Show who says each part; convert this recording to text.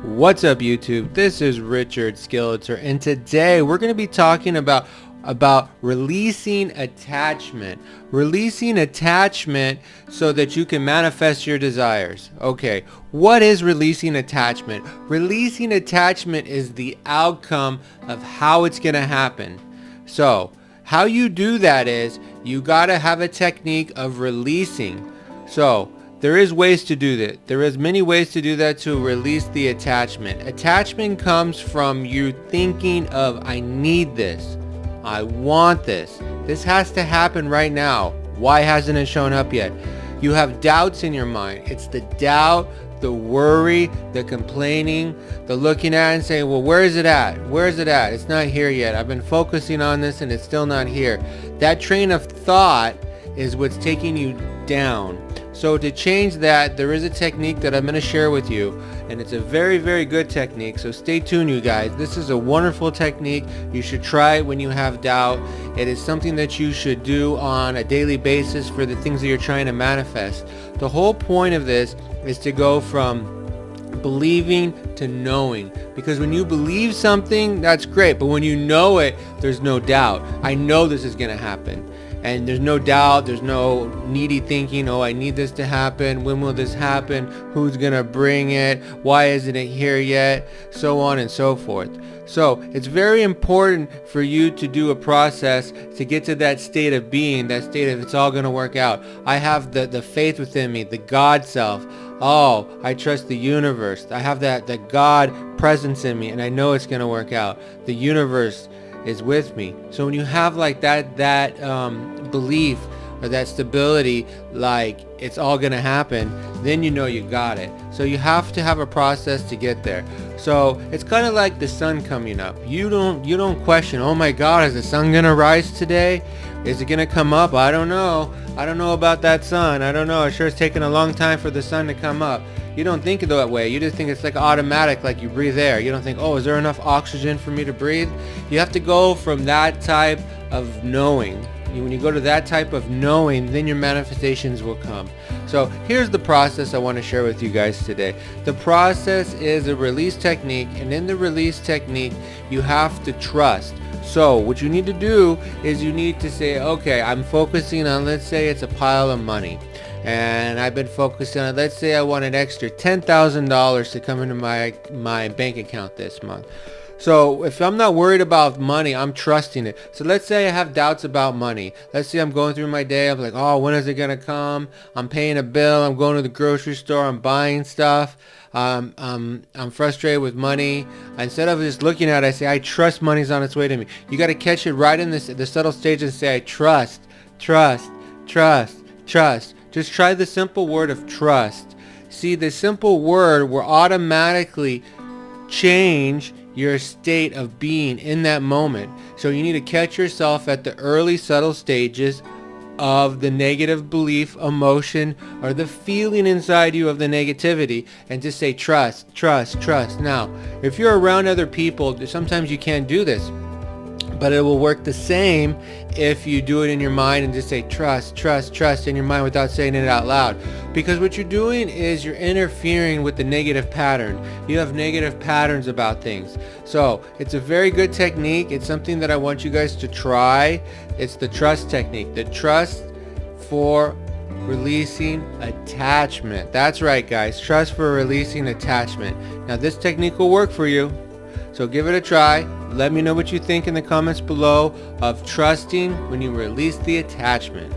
Speaker 1: What's up, YouTube? This is Richard Skeletor, and today we're going to be talking about releasing attachment. Releasing attachment so that you can manifest your desires. Okay, what is releasing attachment? Releasing attachment is the outcome of how it's going to happen. So, how you do that is you got to have a technique of releasing. So, there is ways to do that. There is many ways to do that to release the attachment. Attachment comes from you thinking of, I need this. I want this. This has to happen right now. Why hasn't it shown up yet? You have doubts in your mind. It's the doubt, the worry, the complaining, the looking at and saying, well, where is it at? Where is it at? It's not here yet. I've been focusing on this and it's still not here. That train of thought is what's taking you down. So to change that, there is a technique that I'm going to share with you, and it's a very, very good technique. So stay tuned, you guys. This is a wonderful technique. You should try it when you have doubt. It is something that you should do on a daily basis for the things that you're trying to manifest. The whole point of this is to go from believing to knowing, because when you believe something, that's great, but when you know it, there's no doubt. I know this is going to happen. And there's no doubt, there's no needy thinking, oh, I need this to happen. When will this happen? Who's going to bring it? Why isn't it here yet? So on and so forth. So it's very important for you to do a process to get to that state of being, that state of it's all going to work out. I have the faith within me, the God self. Oh, I trust the universe. I have that God presence in me, and I know it's going to work out. The universe is with me. So when you have like that belief or that stability, like it's all gonna happen, then you know you got it. So you have to have a process to get there. So it's kind of like the sun coming up. You don't question, oh my God, is the sun gonna rise today? Is it gonna come up? I don't know about that sun. I don't know. It sure is taking a long time for the sun to come up. You don't think of it that way. You just think it's like automatic, like you breathe air. You don't think, oh, is there enough oxygen for me to breathe? You have to go from that type of knowing. When you go to that type of knowing, then your manifestations will come. So here's the process I want to share with you guys today. The process is a release technique, and in the release technique, you have to trust. So what you need to do is you need to say, okay, I'm focusing on, let's say it's a pile of money. And I've been focusing on, let's say I want an extra $10,000 to come into my bank account this month. So if I'm not worried about money, I'm trusting it. So let's say I have doubts about money. Let's say I'm going through my day. I'm like, oh, when is it going to come? I'm paying a bill. I'm going to the grocery store. I'm buying stuff. I'm frustrated with money. Instead of just looking at it, I say, I trust money's on its way to me. You got to catch it right in the subtle stage and say, I trust, trust, trust, trust. Just try the simple word of trust. See, the simple word will automatically change your state of being in that moment. So you need to catch yourself at the early subtle stages of the negative belief, emotion, or the feeling inside you of the negativity, and just say trust, trust, trust. Now, if you're around other people, sometimes you can't do this, but it will work the same if you do it in your mind and just say trust, trust, trust in your mind without saying it out loud. Because what you're doing is you're interfering with the negative pattern. You have negative patterns about things. So it's a very good technique. It's something that I want you guys to try. It's the trust technique. The trust for releasing attachment. That's right, guys. Trust for releasing attachment. Now this technique will work for you. So give it a try. Let me know what you think in the comments below of trusting when you release the attachment.